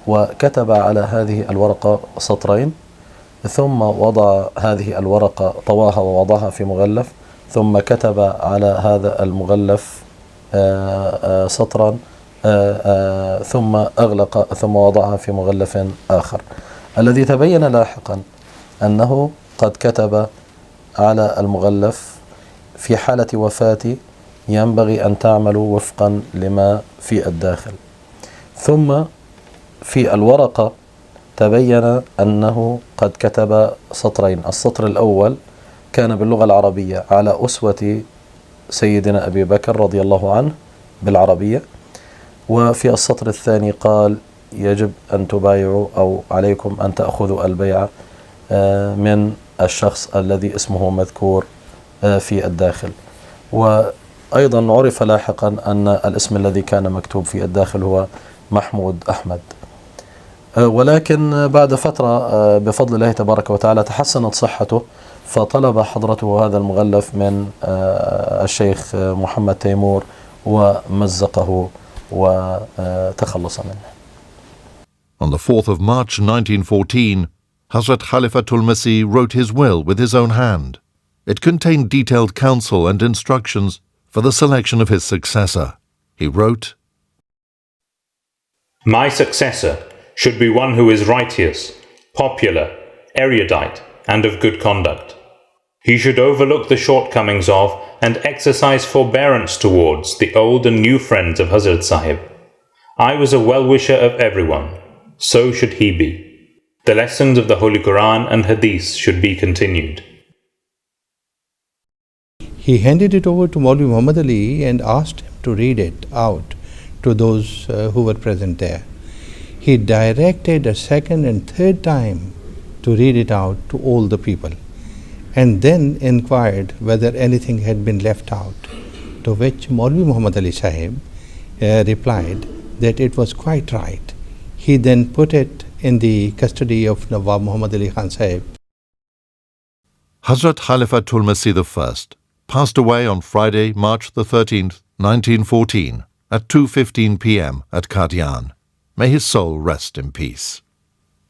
E: وكتب على هذه الورقة سطرين، ثم وضع هذه الورقة، طواها ووضعها في مغلف، ثم كتب على هذا المغلف سطرا، ثم أغلق ثم وضعها في مغلف آخر، الذي تبين لاحقا أنه قد كتب على المغلف: في حالة وفاتي ينبغي أن تعملوا وفقا لما في الداخل. ثم في الورقة تبين أنه قد كتب سطرين، السطر الأول كان باللغة العربية على أسوة سيدنا أبي بكر رضي الله عنه بالعربية، وفي السطر الثاني قال: يجب أن تبايعوا أو عليكم أن تأخذوا البيعة من الشخص الذي اسمه مذكور في الداخل. وأيضا عرف لاحقا أن الاسم الذي كان مكتوب في الداخل هو محمود أحمد. ولكن بعد فترة بفضل الله تبارك وتعالى تحسنت صحته، فطلب حضرته هذا المغلف من الشيخ محمد تيمور ومزقه وتخلص منه.
B: On the 4th of March 1914, Hazrat Khalifatul Masih wrote his will with his own hand. It contained detailed counsel and instructions for the selection of his successor. He wrote,
G: My successor should be one who is righteous, popular, erudite, and of good conduct. He should overlook the shortcomings of and exercise forbearance towards the old and new friends of Hazrat Sahib. I was a well-wisher of everyone. So should he be. The lessons of the Holy Quran and Hadith should be continued.
I: He handed it over to Maulvi Muhammad Ali and asked him to read it out to those who were present there. He directed a second and third time to read it out to all the people, and then inquired whether anything had been left out, to which Maulvi Muhammad Ali Sahib replied that it was quite right. He then put it in the custody of Nawab Muhammad Ali Khan Sahib.
B: Hazrat Khalifatul Masih I passed away on Friday, March the 13th, 1914, at 2:15 p.m. at Qadian. May his soul rest in peace.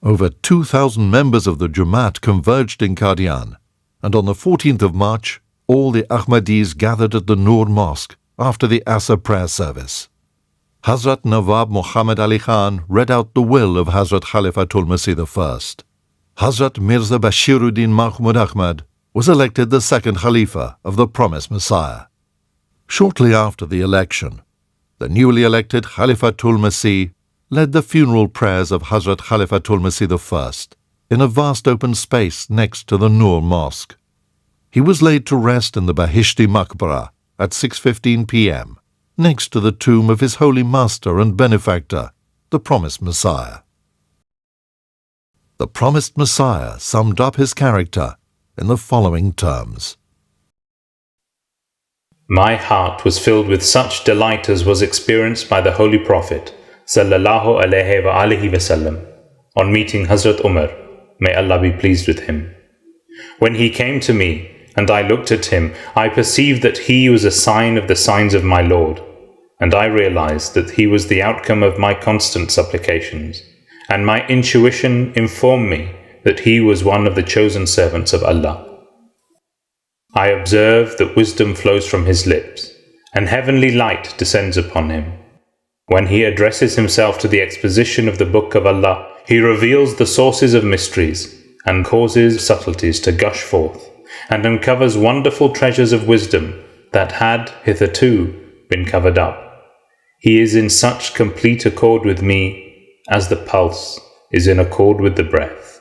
B: Over 2,000 members of the Jamaat converged in Qadian, and on the 14th of March, all the Ahmadis gathered at the Noor Mosque after the Asr prayer service. Hazrat Nawab Muhammad Ali Khan read out the will of Hazrat Khalifatul Masih I. Hazrat Mirza Bashiruddin Mahmud Ahmad was elected the second Khalifa of the promised Messiah. Shortly after the election, the newly elected Khalifatul Masih led the funeral prayers of Hazrat Khalifatul Masih I in a vast open space next to the Noor Mosque. He was laid to rest in the Bahishti Maqbara at 6:15 p.m. next to the tomb of his holy master and benefactor, the promised Messiah. The promised Messiah summed up his character in the following terms.
G: My heart was filled with such delight as was experienced by the Holy Prophet sallallahu alaihi wa alihi wasallam on meeting Hazrat Umar, may Allah be pleased with him. When he came to me and I looked at him, I perceived that he was a sign of the signs of my Lord, and I realized that he was the outcome of my constant supplications, and my intuition informed me that he was one of the chosen servants of Allah. I observe that wisdom flows from his lips, and heavenly light descends upon him. When he addresses himself to the exposition of the Book of Allah, he reveals the sources of mysteries and causes subtleties to gush forth, and uncovers wonderful treasures of wisdom that had hitherto been covered up. He is in such complete accord with me as the pulse is in accord with the breath.